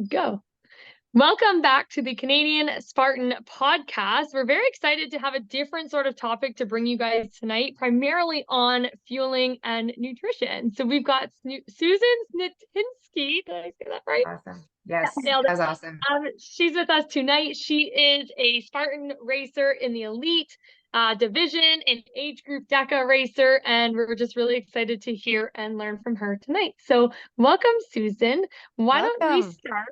Go. Welcome back to the Canadian Spartan Podcast. We're very excited to have a different sort of topic to bring you guys tonight, primarily on fueling and nutrition. So we've got Susan Snitynski. Did I say that right? Awesome. Yes, Yeah, that was awesome. She's with us tonight. She is a Spartan racer in the elite division, an age group DECA racer, and we're just really excited to hear and learn from her tonight. So welcome, Susan. Why don't we start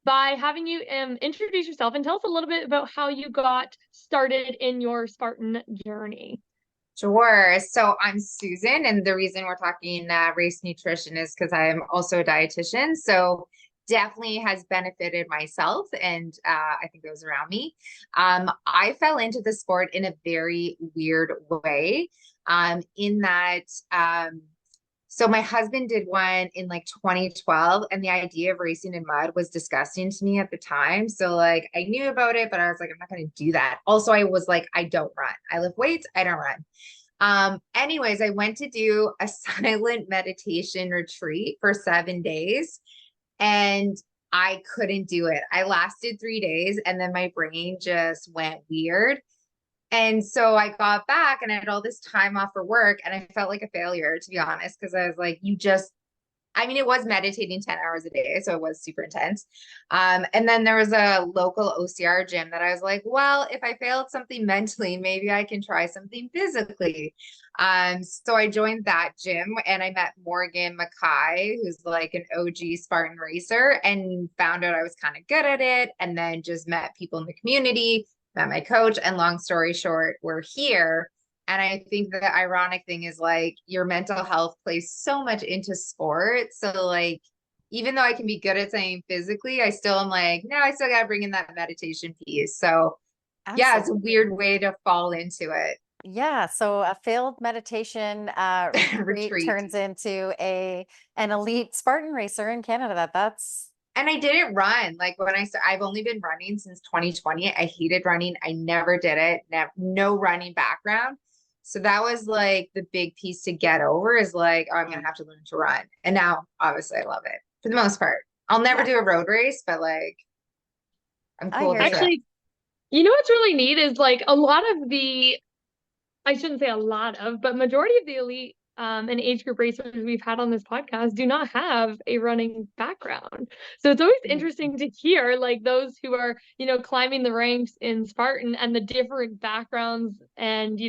by having you introduce yourself and tell us a little bit about how you got started in your Spartan journey. Sure. So I'm Susan, and the reason we're talking race nutrition is because I'm also a dietitian. So definitely has benefited myself and I think those around me. I fell into the sport in a very weird way, in that so my husband did one in like 2012, and the idea of racing in mud was disgusting to me at the time. So like I knew about it, but I was like, I'm not going to do that. Also, I was like, I don't run. I lift weights. I don't run. Anyways, I went to do a silent meditation retreat for 7 days, and I couldn't do it. I lasted 3 days, and then my brain just went weird. And so I got back and I had all this time off for work, and I felt like a failure, to be honest, because I was like, it was meditating 10 hours a day. So it was super intense. And then there was a local OCR gym that I was like, well, if I failed something mentally, maybe I can try something physically. So I joined that gym, and I met Morgan Mackay, who's like an OG Spartan racer, and found out I was kind of good at it. And then just met people in the community, met my coach, and long story short, we're here. And I think the ironic thing is like your mental health plays so much into sport. So like, even though I can be good at something physically, I still am like, no, I still got to bring in that meditation piece. So yeah, it's a weird way to fall into it. Yeah, so a failed meditation retreat turns into an elite Spartan racer in Canada. And I didn't run. Like when I've only been running since 2020. I hated running. I never did it. No running background. So that was like the big piece to get over, is like, oh, I'm going to have to learn to run. And now obviously I love it for the most part. I'll never do a road race, but like I'm cool with it. Actually, you know what's really neat is like a lot of the, I shouldn't say a lot of, but majority of the elite and age group racers we've had on this podcast do not have a running background. So it's always interesting to hear like those who are, climbing the ranks in Spartan and the different backgrounds and,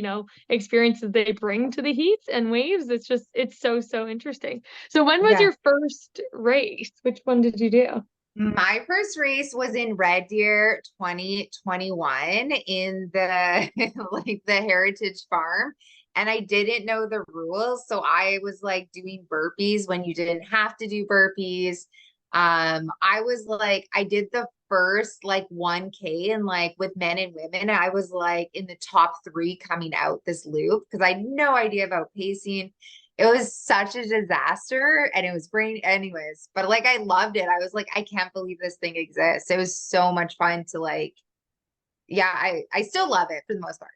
experiences they bring to the heats and waves. It's so interesting. So when was your first race? Which one did you do? My first race was in Red Deer 2021 in the like the Heritage Farm, and I didn't know the rules, so I was like doing burpees when you didn't have to do burpees. I was like, I did the first like 1K, and like with men and women, I was like in the top 3 coming out this loop because I had no idea about pacing. It was such a disaster, and it was great anyways, but like I loved it. I was like, I can't believe this thing exists. It was so much fun to like, I still love it for the most part.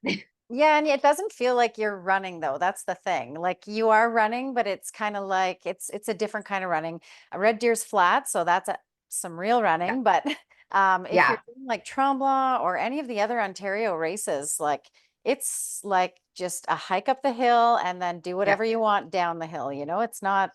Yeah, and it doesn't feel like you're running though. That's the thing. Like you are running, but it's kind of like it's a different kind of running. Red Deer's flat, so that's some real running. But if you're doing like Tremblant or any of the other Ontario races, like it's like just a hike up the hill and then do whatever you want down the hill. It's not,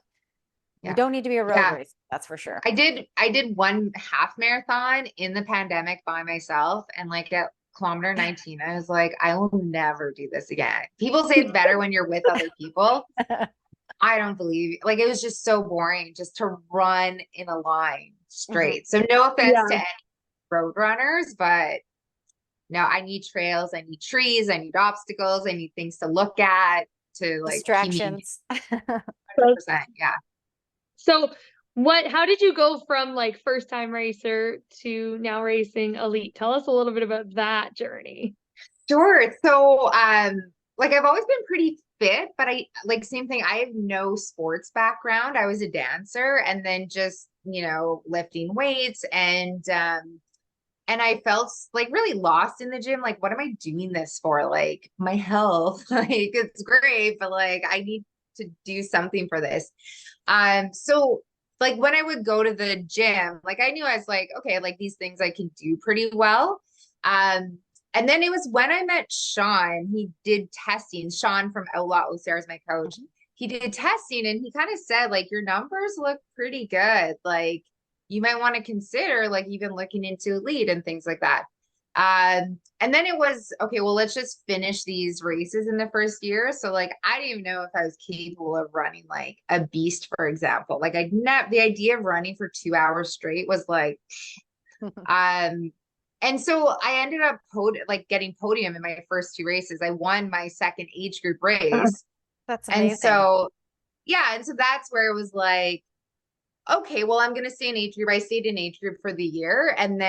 you don't need to be a road race. That's for sure. I did one half marathon in the pandemic by myself, and like at kilometer 19, I was like, I will never do this again. People say it's better when you're with other people. I don't believe, like, it was just so boring just to run in a line straight. So no offense to any road runners, but no, I need trails, I need trees, I need obstacles, I need things to look at, to like distractions. 100%, yeah. So how did you go from like first time racer to now racing elite? Tell us a little bit about that journey. Sure. So like I've always been pretty fit, but I like same thing. I have no sports background. I was a dancer, and then just, lifting weights, and I felt like really lost in the gym. Like, what am I doing this for? Like my health, like it's great, but like I need to do something for this. So like when I would go to the gym, like I knew I was like, okay, like these things I can do pretty well. And then it was when I met Sean, he did testing. Sean from Outlaw OCR is my coach. He did testing and he kind of said, like, your numbers look pretty good. Like, you might want to consider like even looking into elite and things like that. And then it was, okay, well, let's just finish these races in the first year. So like, I didn't even know if I was capable of running like a beast, for example. Like the idea of running for 2 hours straight was like, and so I ended up getting podium in my first two races. I won my second age group race. That's amazing. And so, yeah. And so that's where it was like, okay, well, I'm going to stay in age group. I stayed in age group for the year and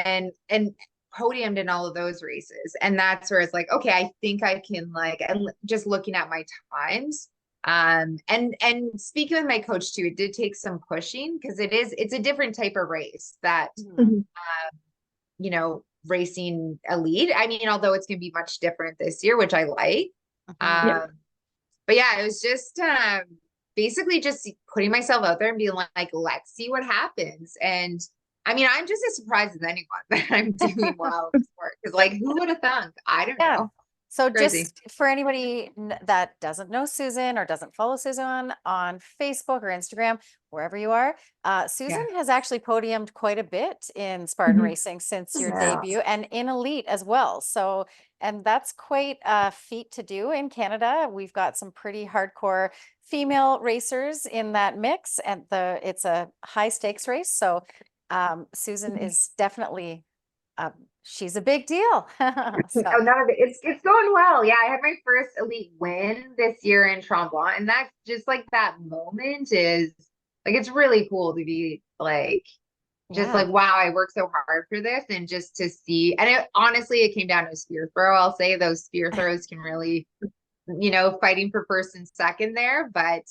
podiumed in all of those races. And that's where it's like, okay, I think I can like, and just looking at my times, and speaking with my coach too, it did take some pushing because it's a different type of race that, you know, racing elite. I mean, although it's going to be much different this year, which I like. But yeah, it was just, basically just putting myself out there and being like, let's see what happens. And I mean, I'm just as surprised as anyone that I'm doing well in sport. Because like, who would have thunk? I don't know. So Crazy. just for anybody that doesn't know Susan or doesn't follow Susan on Facebook or Instagram, wherever you are, Susan has actually podiumed quite a bit in Spartan racing since your debut and in elite as well. So, and that's quite a feat to do in Canada. We've got some pretty hardcore female racers in that mix, and it's a high stakes race. So Susan is definitely she's a big deal. So. Oh, none of it's going well. Yeah, I had my first elite win this year in Tremblant, and that's just like that moment is like it's really cool to be like just like, wow, I worked so hard for this, and just to see, and honestly it came down to a spear throw. I'll say those spear throws can really, you know, fighting for first and second there, but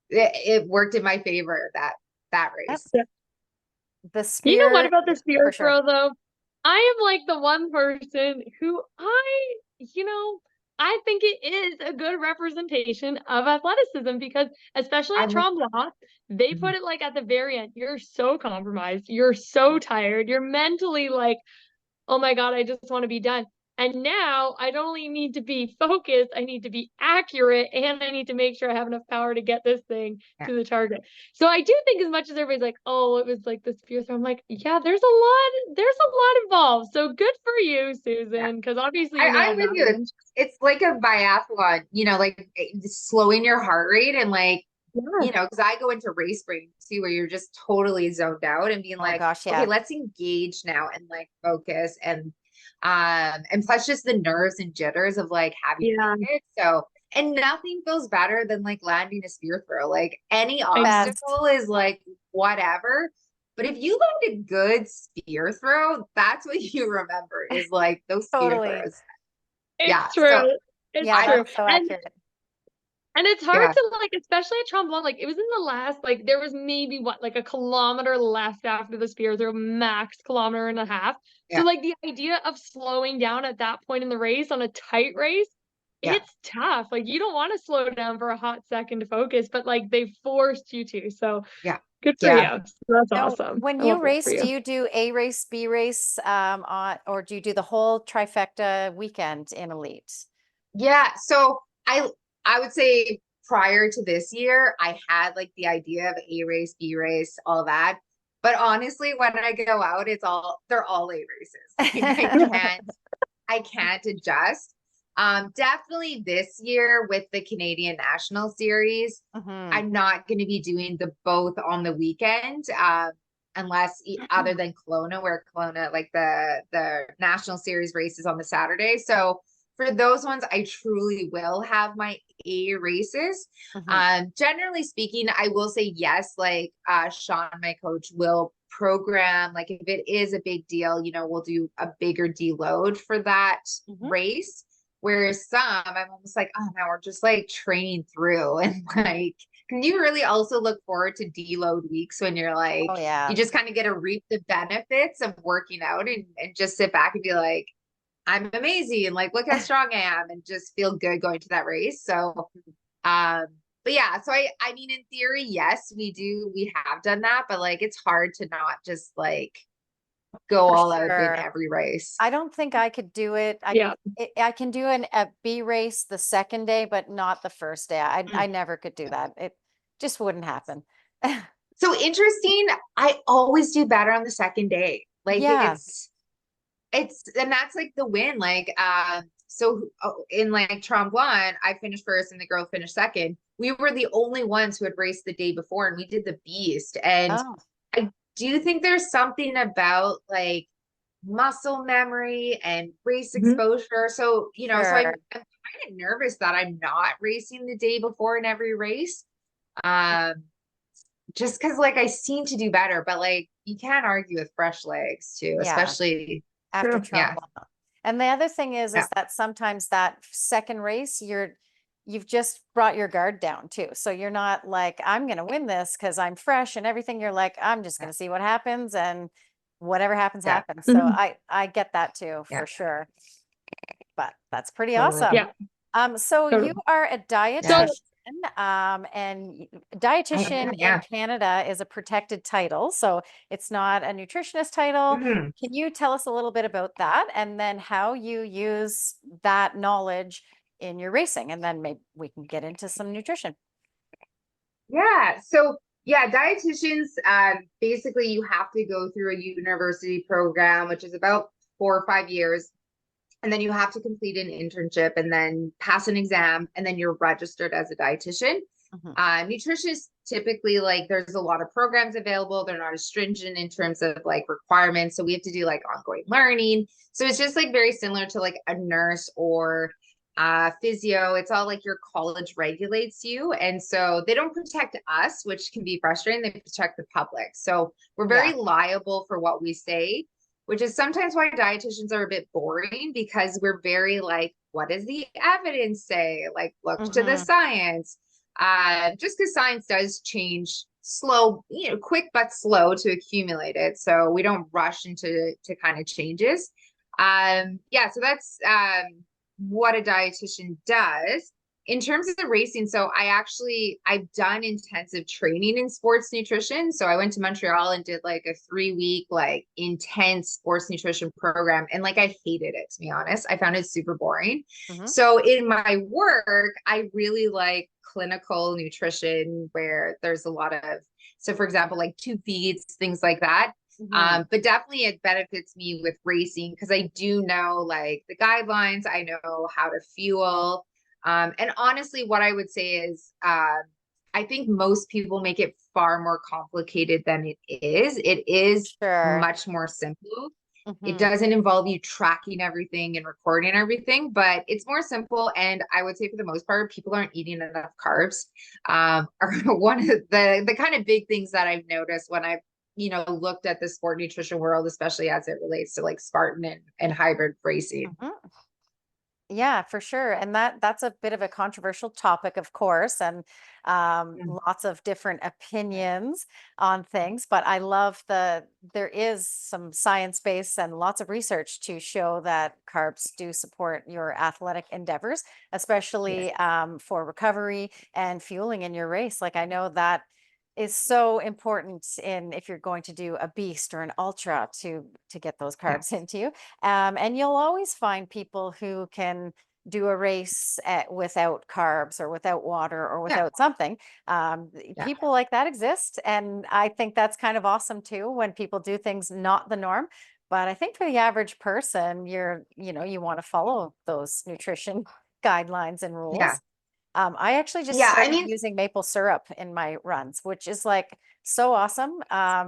it worked in my favor that race. The spear, you know what about the spear throw though? I am like the one person who I think it is a good representation of athleticism because especially at Tremblant, they put it like at the very end. You're so compromised. You're so tired. You're mentally like, oh my God, I just want to be done. And now I don't only need to be focused, I need to be accurate, and I need to make sure I have enough power to get this thing to the target. So I do think as much as everybody's like, oh, it was like the spear throw, I'm like, yeah, there's a lot involved. So good for you, Susan, because obviously I'm with you. It's like a biathlon, you know, like slowing your heart rate and like, you know, because I go into race brain too, where you're just totally zoned out and being like, okay, let's engage now and like focus and plus just the nerves and jitters of like having it. So, and nothing feels better than like landing a spear throw. Like any obstacle is like whatever. But if you land a good spear throw, that's what you remember is like those spear throws. It's true. So, it's true. So accurate. And it's hard to like, especially at Tremblant, like it was in the last, like there was maybe like a kilometer left after the spear throw, max kilometer and a half. So like the idea of slowing down at that point in the race on a tight race, it's tough. Like you don't want to slow down for a hot second to focus, but like they forced you to. So good for you. That's awesome. When you race, do you do A race, B race, or do you do the whole trifecta weekend in elite? Yeah. So I would say prior to this year, I had like the idea of A race, B race, all that. But honestly, when I go out, they're all A races. Like, I can't adjust. Definitely this year with the Canadian National Series, I'm not going to be doing the both on the weekend, unless other than Kelowna, where Kelowna, like the National Series races on the Saturday. So for those ones, I truly will have my A races. Generally speaking, I will say yes, like Sean, my coach, will program, like if it is a big deal, you know, we'll do a bigger deload for that race. Whereas some, I'm almost like, oh no, we're just like training through. And like, can you really also look forward to deload weeks when you're like, you just kind of get to reap the benefits of working out and just sit back and be like, I'm amazing. And like, look how strong I am and just feel good going to that race. So, but yeah, so I mean, in theory, yes, we have done that, but like, it's hard to not just like go For all out in sure. every race. I don't think I could do it. Yeah. I can do a B race the second day, but not the first day. I never could do that. It just wouldn't happen. So interesting. I always do better on the second day. Like Yeah. and that's like the win. Like, so in like Tremblant, I finished first and the girl finished second. We were the only ones who had raced the day before, and we did the beast. And Oh, I do think there's something about like muscle memory and race exposure. So, so sure. I'm kind of nervous that I'm not racing the day before in every race. Um, just because like I seem to do better, but like you can't argue with fresh legs too, Yeah. especially After yeah. trauma. And the other thing is Yeah. that sometimes that second race, you've just brought your guard down too. So you're not like, I'm going to win this because I'm fresh and everything. You're like, I'm just going to see what happens, and whatever happens, Yeah. happens. So I get that too, Yeah. for sure. But that's pretty Totally. awesome. Yeah. So you are a dietitian, and dietitian in Canada is a protected title. So it's not a nutritionist title. Mhm. Can you tell us a little bit about that, and then how you use that knowledge in your racing? And then maybe we can get into some nutrition. Yeah. So yeah, dietitians, basically you have to go through a university program, which is about 4 or 5 years. And then you have to complete an internship and then pass an exam, and then you're registered as a dietitian. Nutritionists typically, like, there's a lot of programs available. They're not as stringent in terms of like requirements. So we have to do like ongoing learning. So it's just like very similar to like a nurse or physio. It's all like your college regulates you. And so they don't protect us, which can be frustrating. They protect the public. So we're very liable for what we say, which is sometimes why dietitians are a bit boring, because we're very like, what does the evidence say? Like, look to the science. Just because science does change slow, quick but slow to accumulate it. So we don't rush into kind of changes. So that's what a dietitian does. In terms of the racing, so I've done intensive training in sports nutrition. So I went to Montreal and did like a 3-week, like intense sports nutrition program. And like, I hated it, to be honest. I found it super boring. So in my work, I really like clinical nutrition, where there's a lot of, so for example, like 2 feeds, things like that. But definitely it benefits me with racing, because I do know like the guidelines, I know how to fuel. And honestly, what I would say is, I think most people make it far more complicated than it is. It is much more simple. It doesn't involve you tracking everything and recording everything, but it's more simple. And I would say for the most part, people aren't eating enough carbs. Are one of the kind of big things that I've noticed when I've, looked at the sport nutrition world, especially as it relates to like Spartan and hybrid racing. Yeah, for sure. And that's a bit of a controversial topic, of course, and lots of different opinions on things. But I love there is some science base and lots of research to show that carbs do support your athletic endeavors, especially for recovery and fueling in your race. Like, I know that is so important in if you're going to do a beast or an ultra to get those carbs into you. And you'll always find people who can do a race without carbs or without water or without something. People like that exist, and I think that's kind of awesome too, when people do things not the norm. But I think for the average person, you want to follow those nutrition guidelines and rules. I actually just started using maple syrup in my runs, which is like so awesome,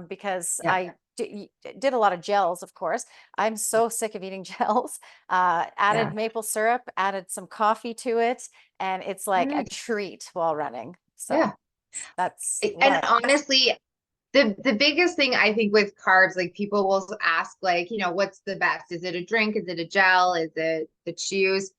because I did a lot of gels, of course. I'm so sick of eating gels. Added maple syrup, added some coffee to it, and it's like a treat while running. So that's and honestly, the biggest thing I think with carbs, like people will ask, like, what's the best? Is it a drink? Is it a gel? Is it the chews?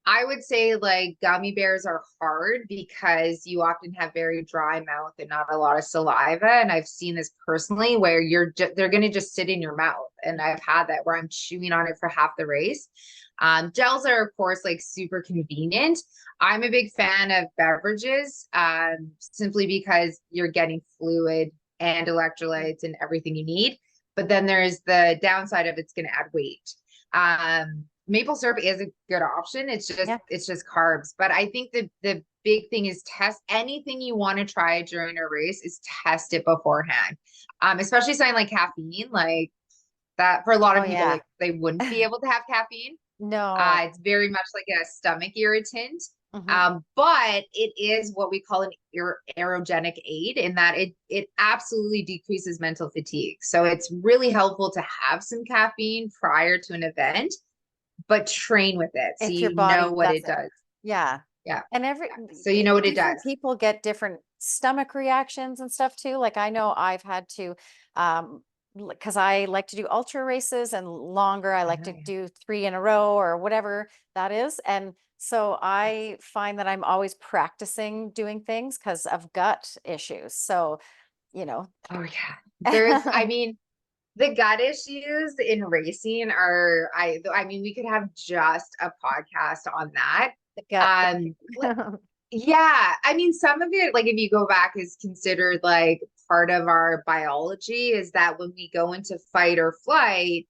I would say like gummy bears are hard because you often have very dry mouth and not a lot of saliva. And I've seen this personally where they're going to just sit in your mouth. And I've had that where I'm chewing on it for half the race. Gels are of course like super convenient. I'm a big fan of beverages, simply because you're getting fluid and electrolytes and everything you need. But then there's the downside of it's going to add weight. Maple syrup is a good option. It's just carbs. But I think the big thing is test anything you want to try during a race is test it beforehand. Especially something like caffeine, like that for a lot of people, like they wouldn't be able to have caffeine. No. It's very much like a stomach irritant. But it is what we call an aerogenic aid in that it absolutely decreases mental fatigue. So it's really helpful to have some caffeine prior to an event, but train with it so you know what it does. Yeah. Yeah. And so you know what it does. People get different stomach reactions and stuff too. Like I know I've had to, because I like to do ultra races and longer. I like to do 3 in a row or whatever that is. And so I find that I'm always practicing doing things because of gut issues. So, you know. Oh yeah. There's, I mean, the gut issues in racing are, I mean, we could have just a podcast on that. The gut. Yeah. I mean, some of it, like if you go back, is considered like part of our biology is that when we go into fight or flight,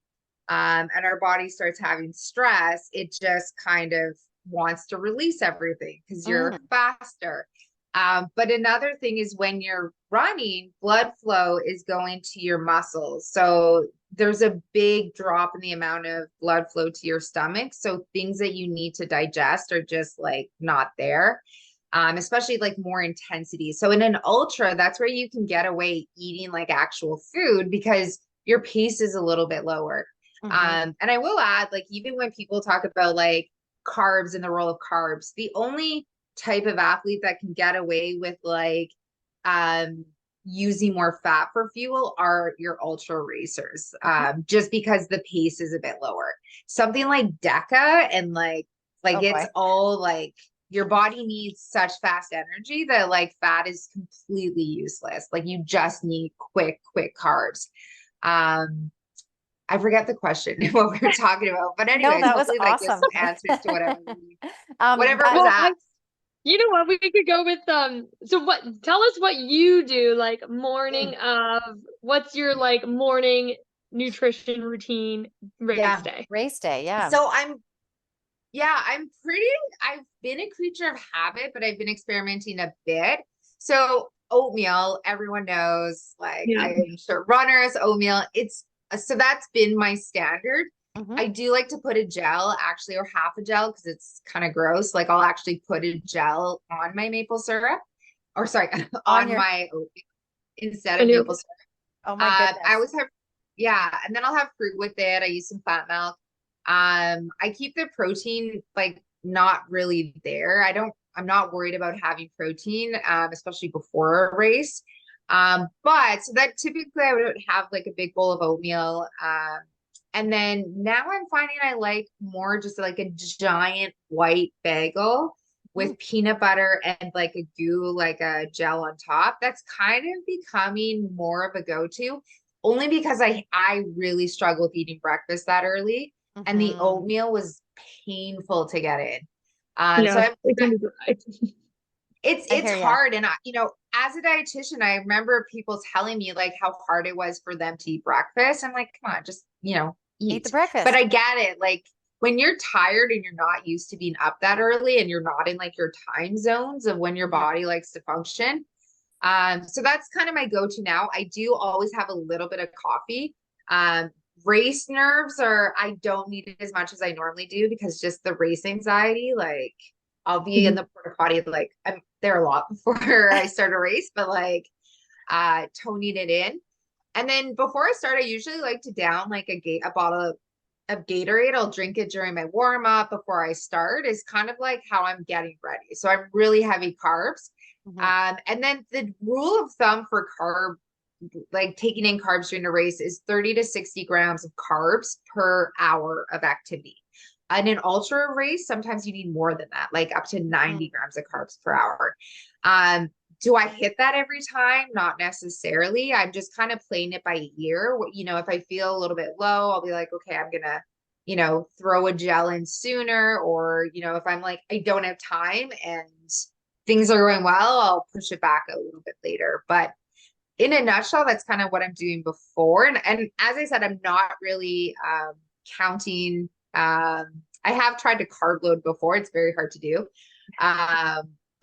and our body starts having stress, it just kind of wants to release everything because you're faster. But another thing is when you're running, blood flow is going to your muscles. So there's a big drop in the amount of blood flow to your stomach. So things that you need to digest are just like not there, especially like more intensity. So in an ultra, that's where you can get away eating like actual food because your pace is a little bit lower. And I will add, like, even when people talk about like carbs and the role of carbs, the only type of athlete that can get away with like using more fat for fuel are your ultra racers, just because the pace is a bit lower. Something like DECA and it's all like your body needs such fast energy that like fat is completely useless. Like you just need quick carbs. I forget the question what we were talking about, but anyways, that was hopefully that gives some answers to whatever was asked. You know what, we could go with so tell us what you do like morning of, what's your like morning nutrition routine race day. Yeah. So I've been a creature of habit, but I've been experimenting a bit. So oatmeal, everyone knows, like I'm sure runners, oatmeal, so that's been my standard. I do like to put a gel actually, or half a gel, because it's kind of gross. Like I'll actually put a gel on my maple syrup, or sorry, on my oatmeal instead of maple syrup. Oh my goodness. I always have, and then I'll have fruit with it. I use some flat milk. I keep the protein like not really there. I'm not worried about having protein, especially before a race. But so that typically I would have like a big bowl of oatmeal. And then now I'm finding I like more just like a giant white bagel with peanut butter and like a goo, like a gel on top. That's kind of becoming more of a go-to, only because I really struggle with eating breakfast that early, and the oatmeal was painful to get in. So it's hard. And as a dietitian, I remember people telling me like how hard it was for them to eat breakfast. I'm like, come on, just, eat the breakfast. But I get it. Like when you're tired and you're not used to being up that early and you're not in like your time zones of when your body likes to function. So that's kind of my go-to now. I do always have a little bit of coffee. Race nerves I don't need it as much as I normally do because just the race anxiety, like I'll be in the porta potty, like I'm there a lot before I start a race, but like toning it in. And then before I start, I usually like to down like a bottle of Gatorade. I'll drink it during my warm up before I start, is kind of like how I'm getting ready. So I'm really heavy carbs. And then the rule of thumb for like taking in carbs during a race is 30 to 60 grams of carbs per hour of activity. in an ultra race, sometimes you need more than that, like up to 90 grams of carbs per hour. Do I hit that every time? Not necessarily. I'm just kind of playing it by ear. You know, if I feel a little bit low, I'll be like, okay, I'm gonna, you know, throw a gel in sooner. Or, you know, if I'm like, I don't have time and things are going well, I'll push it back a little bit later. But in a nutshell, that's kind of what I'm doing before. And as I said, I'm not really counting. I have tried to carb load before. It's very hard to do.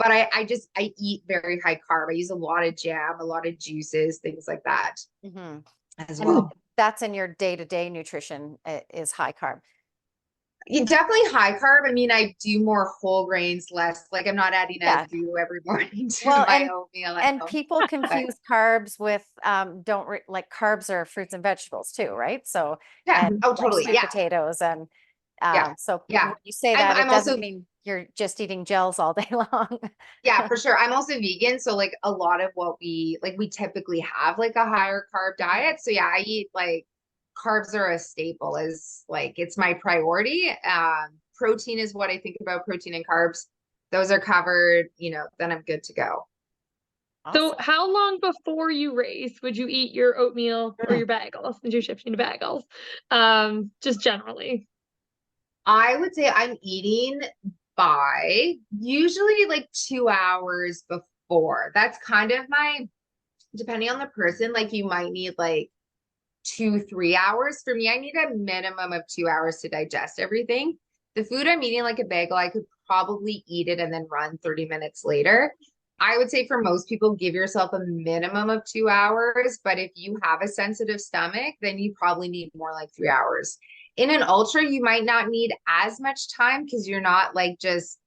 But I eat very high carb. I use a lot of jam, a lot of juices, things like that as well. And that's in your day-to-day nutrition is high carb. You definitely high carb. I mean, I do more whole grains, less like I'm not adding a few every morning to my oatmeal. And people confuse carbs with like carbs are fruits and vegetables too, right? So totally. Like potatoes and so when you say that, it doesn't mean you're just eating gels all day long. Yeah, for sure. I'm also vegan, so like a lot of what we typically have like a higher carb diet. So yeah, I eat like carbs are a staple, is like it's my priority. Protein is what I think about. Protein and carbs, those are covered, you know, then I'm good to go. Awesome. So how long before you race would you eat your oatmeal or your bagels, since you're shifting to bagels? Just generally. I would say I'm eating by usually like 2 hours before. That's kind of my, depending on the person, like you might need like 2-3 hours. For me, I need a minimum of 2 hours to digest everything. The food I'm eating, like a bagel, I could probably eat it and then run 30 minutes later. I would say for most people, give yourself a minimum of 2 hours. But if you have a sensitive stomach, then you probably need more like 3 hours. In an ultra, you might not need as much time because you're not like just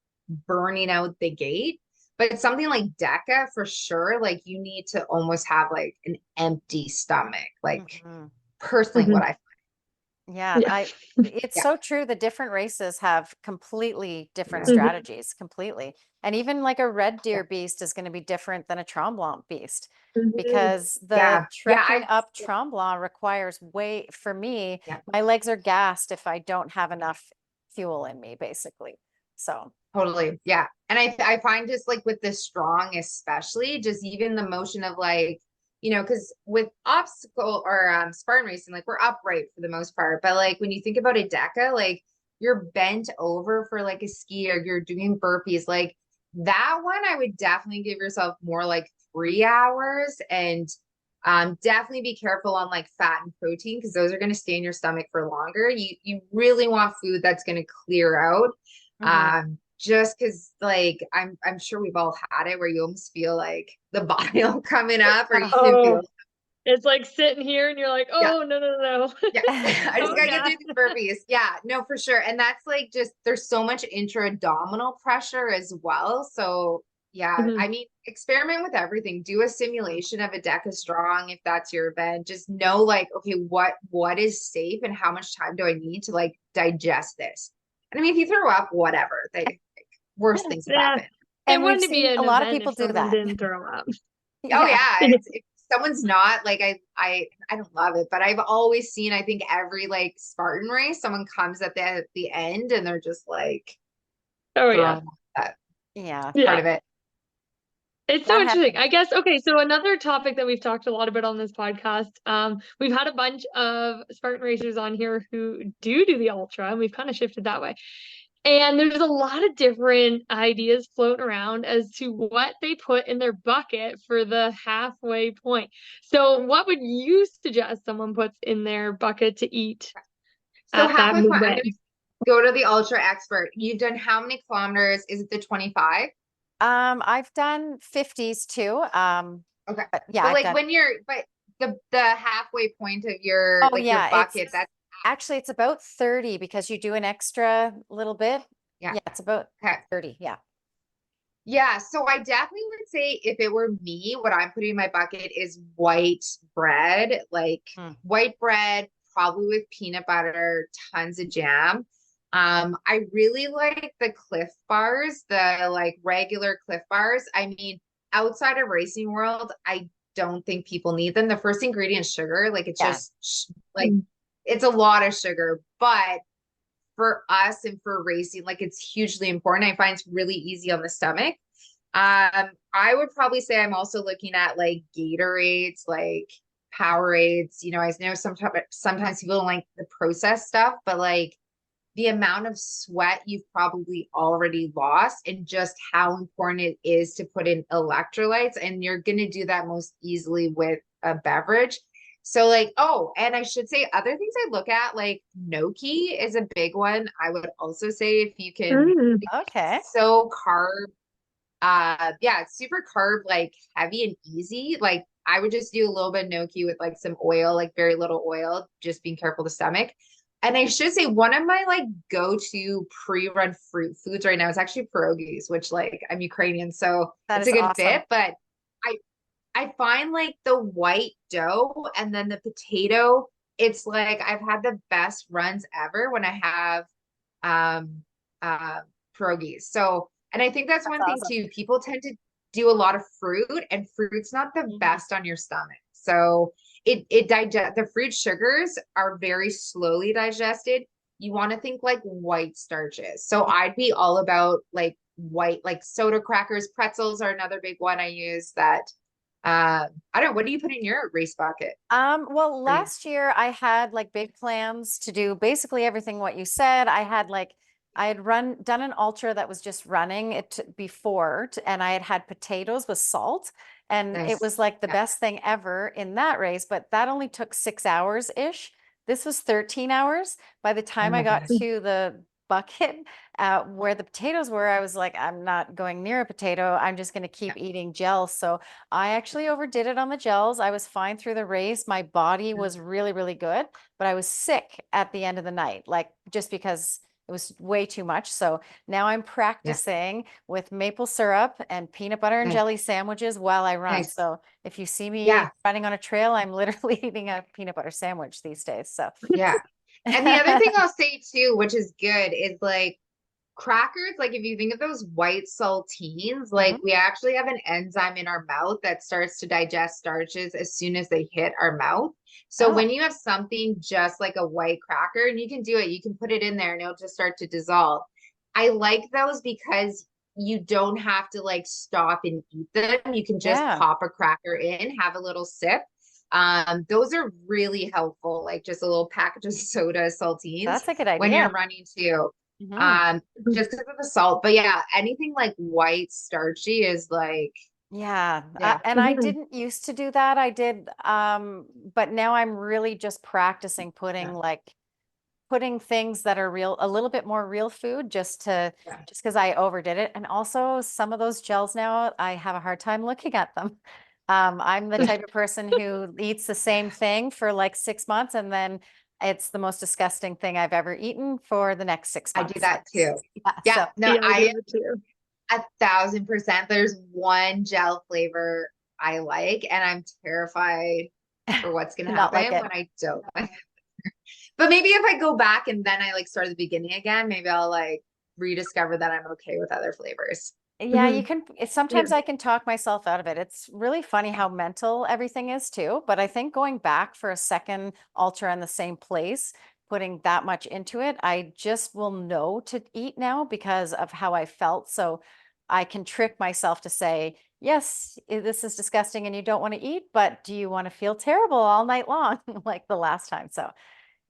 burning out the gate. But something like DECA, for sure, like you need to almost have like an empty stomach, like personally what I find. Yeah, it's so true. The different races have completely different strategies, completely. And even like a Red Deer beast is going to be different than a Tremblant beast because the trekking up Tremblant requires for me, my legs are gassed if I don't have enough fuel in me, basically. So totally. Yeah. And I find just like with the strong, especially just even the motion of like, you know, because with obstacle or Spartan racing, like we're upright for the most part. But like when you think about a DECA, like you're bent over for like a ski or you're doing burpees, like that one, I would definitely give yourself more like 3 hours. And definitely be careful on like fat and protein because those are going to stay in your stomach for longer. You really want food that's going to clear out. Just because like I'm sure we've all had it where you almost feel like the bile coming up or you can feel it's like sitting here and you're like, no. I just gotta get through these burpees. Yeah, no, for sure. And that's like just there's so much intra-abdominal pressure as well. So yeah, I mean, experiment with everything. Do a simulation of a DECA strong if that's your event. Just know like, okay, what is safe and how much time do I need to like digest this? And I mean, if you throw up, whatever. Worse things have happened. And it wouldn't be a lot of people do that. Didn't throw up. Oh yeah. If someone's not like, I don't love it, but I've always seen, I think every like Spartan race, someone comes at the end and they're just like, part of it. It's so interesting. I guess, okay, so another topic that we've talked a lot about on this podcast, we've had a bunch of Spartan racers on here who do the ultra, and we've kind of shifted that way. And there's a lot of different ideas floating around as to what they put in their bucket for the halfway point. So what would you suggest someone puts in their bucket to eat? So halfway point, I'm gonna go to the ultra expert. You've done how many kilometers? Is it the 25? I've done 50s too. Okay. But yeah, but the halfway point of your your bucket, that's actually it's about 30 because you do an extra little bit. Yeah, it's about 30. Yeah. Yeah, so I definitely would say if it were me, what I'm putting in my bucket is white bread, like white bread, probably with peanut butter, tons of jam. I really like the Cliff Bars, the like regular Cliff Bars. I mean, outside of racing world, I don't think people need them. The first ingredient is sugar. Like it's just like it's a lot of sugar, but for us and for racing, like it's hugely important. I find it's really easy on the stomach. I would probably say I'm also looking at like Gatorades, like Powerades. You know, I know sometimes people don't like the processed stuff, but like the amount of sweat you've probably already lost and just how important it is to put in electrolytes. And you're going to do that most easily with a beverage. So like, oh, and I should say other things I look at, like gnocchi is a big one. I would also say if you can, Okay. so carb, yeah, it's super carb, like heavy and easy. Like I would just do a little bit of gnocchi with like some oil, like very little oil, just being careful of the stomach. And I should say one of my like go-to pre-run fruit foods right now is actually pierogies, which like I'm Ukrainian, so That it's is a good awesome. fit. But I find like the white dough and then the potato, it's like I've had the best runs ever when I have um pierogies. So, and I think that's one thing awesome. too. People tend to do a lot of fruit, and fruit's not the best on your stomach. So it digest the fruit sugars are very slowly digested. You want to think like white starches. So I'd be all about like white, like soda crackers, pretzels are another big one I use that I don't know, what do you put in your race bucket? Well, Or you- last year I had like big plans to do basically everything what you said. I had done an ultra that was just running it before, and I had had potatoes with salt, and it Nice. was like the Yeah. best thing ever in that race, but that only took 6 hours ish. This was 13 hours. By the Oh time I my got gosh. to the bucket, where the potatoes were, I was like, I'm not going near a potato. I'm just going to keep eating gels. So I actually overdid it on the gels. I was fine through the race. My body was really, really good, but I was sick at the end of the night, like just because it was way too much. So now I'm Yeah. practicing with maple syrup and peanut butter and Nice. jelly sandwiches while I run. Nice. So if you see me Yeah. running on a trail, I'm literally eating a peanut butter sandwich these days. So Yeah. And the other thing I'll say too, which is good, is like crackers, like if you think of those white saltines, like Mhm. we actually have an enzyme in our mouth that starts to digest starches as soon as they hit our mouth. So Oh, when you have something just like a white cracker, and you can do it, you can put it in there and it'll just start to dissolve. I like those because you don't have to like stop and eat them. You can just yeah, pop a cracker in, have a little sip. Those are really helpful, like just a little package of soda saltines that's a good when you're idea. running too. Mhm. Just because of the salt. But yeah, anything like white starchy is like, Yeah, yeah, and I didn't used to do that. I did, but now I'm really just practicing yeah, putting things that are real, a little bit more real food, yeah. just because I overdid it. And also some of those gels now, I have a hard time looking at them. I'm the type of person who eats the same thing for like 6 months, and then it's the most disgusting thing I've ever eaten for the next six I do months. that too. Yeah, Yeah, so no, Yeah, I I do it too. 1,000%. There's one gel flavor I like, and I'm terrified for what's gonna to not like happen it. when I don't like it. But maybe if I go back and then I like start at the beginning again, maybe I'll like rediscover that I'm okay with other flavors. Yeah, you can, Yeah. sometimes I can talk myself out of it. It's really funny how mental everything is too. But I think going back for a second ultra in the same place, putting that much into it, I just will know to eat now because of how I felt. So I can trick myself to say, yes, this is disgusting and you don't want to eat, but do you want to feel terrible all night long like the last time? So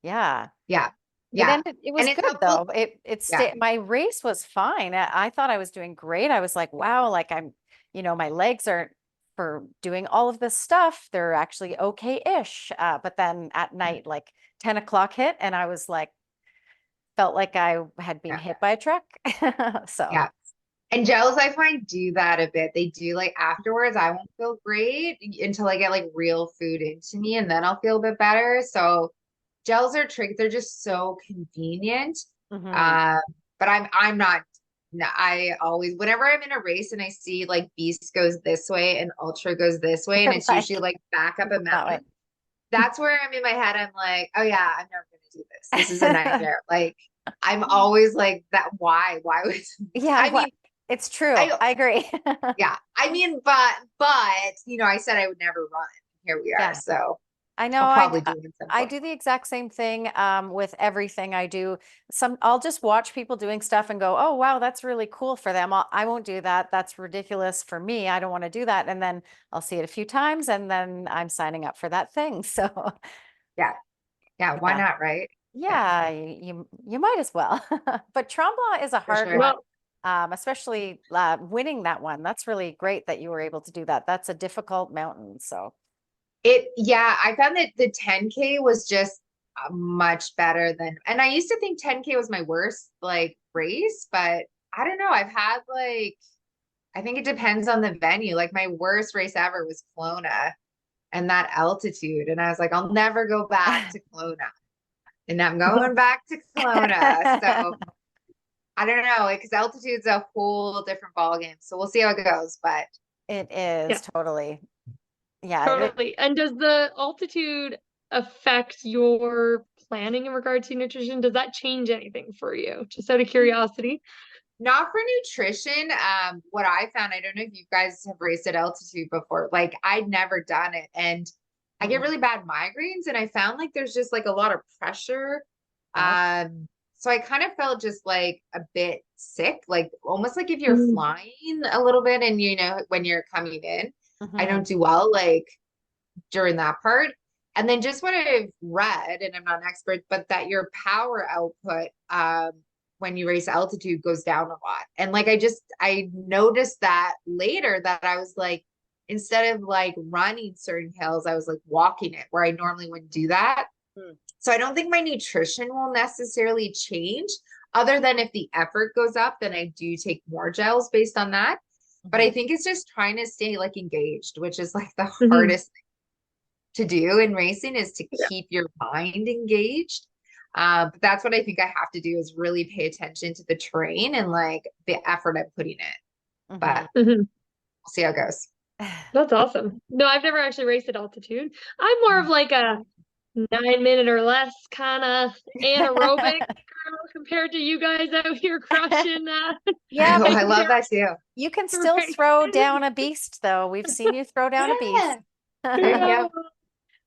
yeah. Yeah. It Yeah. ended, it And was it's good helpful. though. It Yeah. stayed, my race was fine. I thought I was doing great. I was like, wow, like my legs are for doing all of this stuff. They're actually okay-ish. But then at night, like 10 o'clock hit and I was like, felt like I had been Yeah. hit by a truck. So Yeah. And gels, I find do that a bit. They do like afterwards, I won't feel great until I get like real food into me, and then I'll feel a bit better. So gels are tricky. They're just so convenient. mhm. Uh, but I'm not. No, I always whenever I'm in a race and I see like Beast goes this way and Ultra goes this way, and it's usually Like like back up a that way. mountain. That's where I'm in my head. I'm like, oh yeah, I'm never gonna do this. This is a nightmare. Like I'm always like that. Why? Why was? Yeah, I what? mean, It's true. I I agree. yeah. I mean, but I said I would never run. Here we are. Yeah. So I know. I'll I probably do it at some I point. do the exact same thing with everything I do. I'll just watch people doing stuff and go, "Oh, wow, that's really cool for them. I won't do that. That's ridiculous for me. I don't want to do that." And then I'll see it a few times and then I'm signing up for that thing. So, Yeah. Yeah. Why yeah. not? Right. Yeah, Yeah, you might as well. But Tremblant is a for hard sure. one, Well, especially winning that one. That's really great that you were able to do that. That's a difficult mountain. So, Yeah, I found that the 10K was just much better than, and I used to think 10K was my worst like race, but I don't know. I've had like, I think it depends on the venue. Like my worst race ever was Kelowna and that altitude. And I was like, I'll never go back to Kelowna. And I'm going back to Kelowna. So I don't know, because altitude's a whole different ballgame. So we'll see how it goes. But it yeah, is totally. Yeah, totally. And does the altitude affect your planning in regard to nutrition? Does that change anything for you? Just out of curiosity. not for nutrition. What I found, I don't know if you guys have raced at altitude before. Like I'd never done it, and I get mm, really bad migraines, and I found like there's just like a lot of pressure. yeah. So I kind of felt just like a bit sick, like almost like if you're Mm. flying a little bit, and when you're coming in, I Mhm. don't do well like during that part. And then just what I've read, and I'm not an expert, but that your power output when you race altitude goes down a lot. And like I noticed that later that I was like, instead of like running certain hills, I was like walking it where I normally wouldn't do that. Mm. So I don't think my nutrition will necessarily change, other than if the effort goes up, then I do take more gels based on that. But I Mhm. think it's just trying to stay like engaged, which is like the Mhm. hardest to do in racing, is to Yeah. keep your mind engaged. But that's what I think I have to do, is really pay attention to the terrain and like the effort I'm putting in. But Mhm. Mhm. we'll see how it goes. That's awesome. No, I've never actually raced at altitude. I'm more of like a 9 minute or less kind of anaerobic girl compared to you guys out here crushing Yeah, Oh, but I love that too. you can still right? throw down a beast, though. We've seen you throw down a beast. Yeah. Yeah. Yep.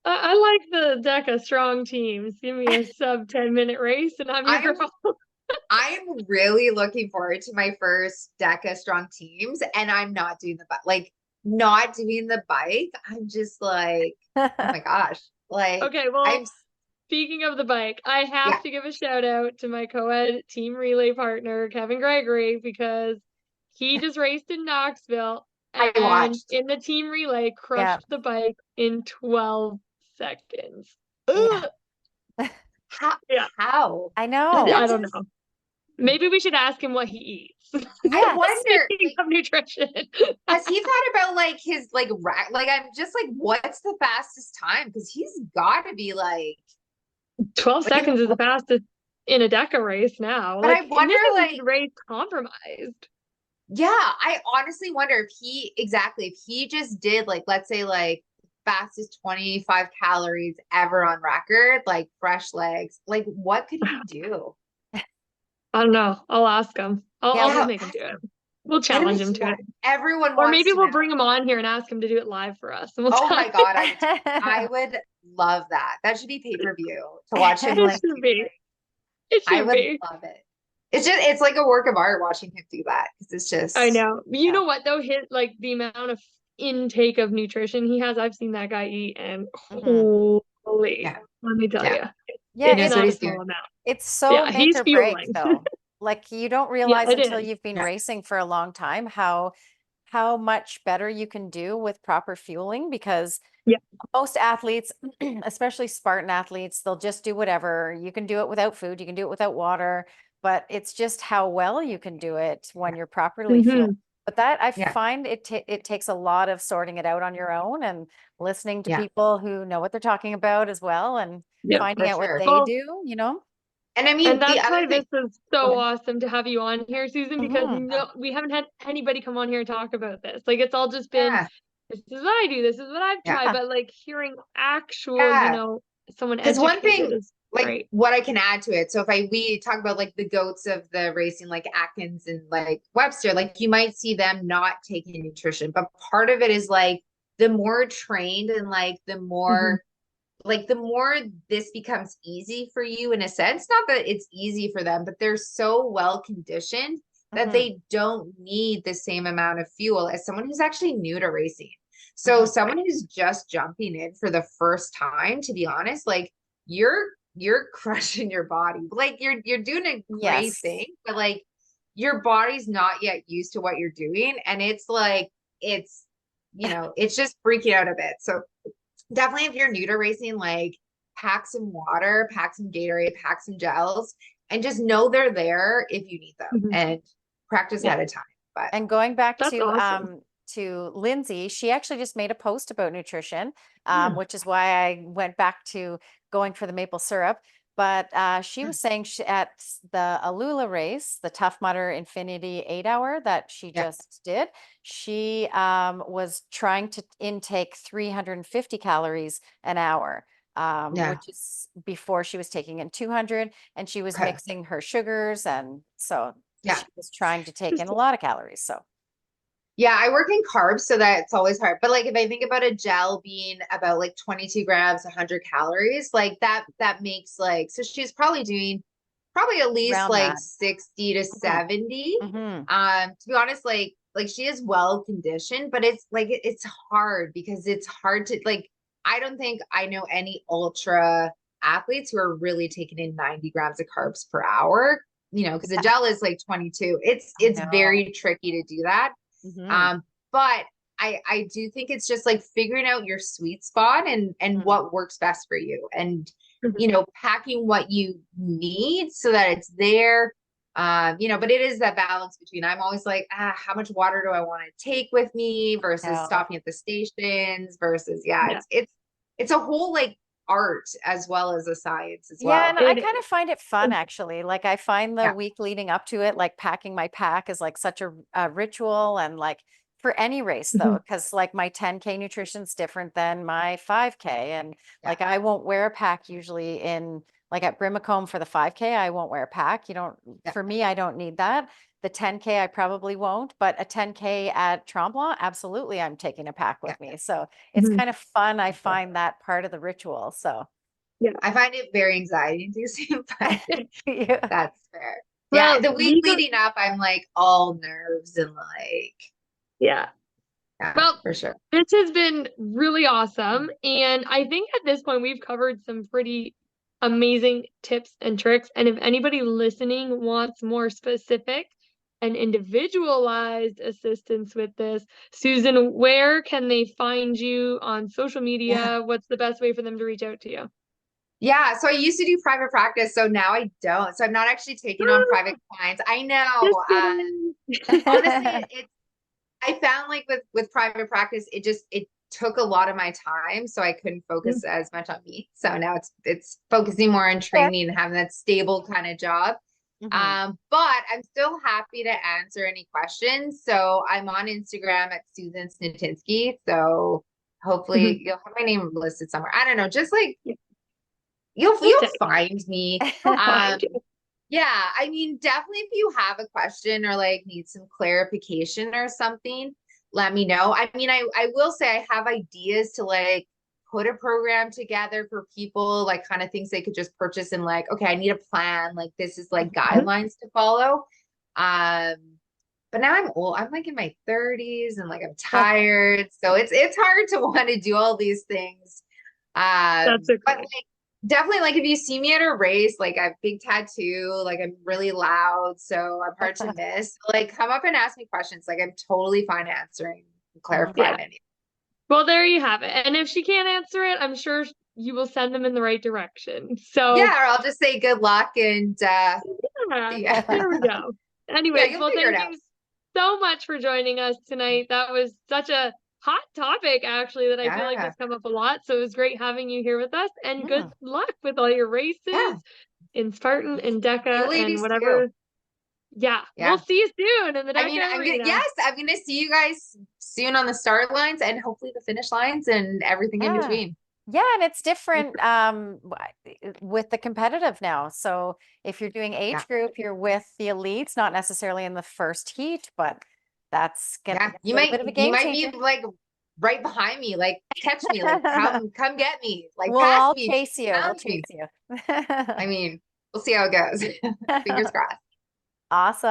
I like the DECA strong teams. Give me a sub 10-minute race and I'm your I'm girl. I'm really looking forward to my first DECA strong teams, and I'm not doing not doing the bike. I'm just like, oh my gosh. Like Okay, well, I'm speaking of the bike, I yeah, have to give a shout out to my co-ed team relay partner, Kevin Gregory, because he just raced in Knoxville I and watched. in the team relay Yeah, crushed the bike in 12 seconds. yeah. Ugh. How Yeah, how? I That I know. don't just know. Maybe we should ask him what he eats. I Yes. wonder, Speaking like, of nutrition. has he thought about like his like rack? Like, I'm just like, what's the fastest time? Because he's got to be 12 like, seconds is the fastest in a DECA race now. but Like, I and wonder, this isn't like, a race compromised. yeah, I honestly wonder if if he just did like, let's say like fastest 25 calories ever on record, like fresh legs, like what could he do? I don't know. I'll ask him. Yeah, I'll we Yeah, make him do it. We'll get him challenge him to do to that. it. Everyone Or wants maybe to we'll know. bring him on here and ask him to do it live for us. And we'll Oh tell my God, I would love that. That should be pay-per-view to watch him It like should do be. like It I should would be. love it. It's like a work of art watching him do that, because it's I just know. You yeah. know what though? Hit like the amount of intake of nutrition he has. I've seen that guy eat, and Mhm. holy, yeah, let me tell yeah. you, Yeah, He it's knows what not a he's small doing. amount. it's so Yeah, make he's or break, fueling. though. Like you don't Yeah, realize it until is. you've been Yeah, racing for a long time how much better you can do with proper fueling, because Yeah. most athletes, especially Spartan athletes, they'll just do whatever. You can do it without food, you can do it without water, but it's just how well you can do it when you're properly fueled. Hmm. But that I yeah, find it takes a lot of sorting it out on your own and listening to yeah, people who know what they're talking about as well, and Yeah. finding for out what sure. they Well, do. And I and mean, the that's other why thing, this is go so ahead. awesome to have you on here, Susan, because Mhm. Yeah, no, we haven't had anybody come on here and talk about this. Like it's all just been, yeah, this is what I do, this is what I've yeah, tried, Yeah. but like hearing actual, yeah. someone Because one educated thing, is like great. what I can add to it. So if we talk about like the goats of the racing, like Atkins and like Webster, like you might see them not taking nutrition, but part of it is like the more trained and like the Hmm. more like the more this becomes easy for you in a sense, not that it's easy for them, but they're so well conditioned that they don't need the same amount of fuel as someone who's actually new to racing. So someone who's just jumping in for the first time, to be honest, like you're crushing your body. Like you're doing a great thing, but like your body's not yet used to what you're doing. And it's like, it's, you know, it's just freaking out a bit. So definitely if you're new to racing, like pack some water, pack some Gatorade, pack some gels, and just know they're there if you need them and practice ahead of time. But and going back That's to awesome. to Lindsay, she actually just made a post about nutrition, which is why I went back to going for the maple syrup. But she was saying at the Alula race, the Tough Mudder Infinity 8-hour that she just did, she was trying to intake 350 calories an hour, which is before she was taking in 200, and she was mixing her sugars. And so she was trying to take in a lot of calories. So yeah, I work in carbs, so that's always hard. But like if I think about a gel being about like 22 grams, 100 calories, like that makes like, so she's probably doing at least around like that. 60 to 70. To be honest, like she is well conditioned, but it's like it's hard because it's hard to like, I don't think I know any ultra athletes who are really taking in 90 grams of carbs per hour, you know, because the gel is like 22. It's very tricky to do that. But I do think it's just like figuring out your sweet spot and what works best for you, and you know, packing what you need so that it's there. You know, but it is that balance between, I'm always like, how much water do I want to take with me versus stopping at the stations versus it's a whole like art as well as a science as well. Yeah, and I kind of find it fun actually. Like I find the week leading up to it, like packing my pack is like such a ritual, and like for any race though, because like my 10K nutrition's different than my 5K, and like I won't wear a pack usually in like at Brimacombe for the 5K, I won't wear a pack. You don't, for me, I don't need that. The 10K, I probably won't, but a 10K at Tremblant, absolutely, I'm taking a pack with me. So it's kind of fun. I find that part of the ritual. So yeah, I find it very anxiety inducing, but that's fair. Well, Yeah, the week leading up, I'm like all nerves and like, yeah, well, for sure. This has been really awesome. And I think at this point, we've covered some pretty amazing tips and tricks. And if anybody listening wants more specific and individualized assistance with this, Susan, where can they find you on social media? What's the best way for them to reach out to you? Yeah, so I used to do private practice, so now I don't. So I'm not actually taking on private clients. I know. Honestly, I found like with private practice, it took a lot of my time, so I couldn't focus as much on me. So now it's focusing more on training and having that stable kind of job. But I'm still happy to answer any questions. So I'm on Instagram at Susan Snitynski. So hopefully you'll have my name listed somewhere. I don't know, just like you'll find me. Yeah, I mean, definitely if you have a question or like need some clarification or something, let me know. I mean, I will say I have ideas to like put a program together for people, like kind of things they could just purchase and like, okay, I need a plan. Like this is like guidelines to follow. But now I'm old. I'm like in my 30s and like I'm tired. So it's hard to want to do all these things. That's okay. But like, definitely, like if you see me at a race, like I have big tattoo, like I'm really loud, so I'm hard to miss. Like come up and ask me questions. Like I'm totally fine answering and clarifying anything. Well, there you have it. And if she can't answer it, I'm sure you will send them in the right direction. So yeah, or I'll just say good luck and there we go. Anyways, well, thank you so much for joining us tonight. That was such a hot topic, actually, that I feel like has come up a lot. So it was great having you here with us, and good luck with all your races in Spartan and DECA and whatever. Yeah, we'll see you soon in the DECA arena. I'm gonna see you guys soon on the start lines and hopefully the finish lines and everything in between. Yeah, and it's different with the competitive now. So if you're doing age group, you're with the elites, not necessarily in the first heat, but that's gonna be a bit of a game changer. Be like right behind me, like catch me, like come get me, like We'll pass all me, chase you. We'll pound me. chase you. I mean, we'll see how it goes. Fingers crossed. Awesome.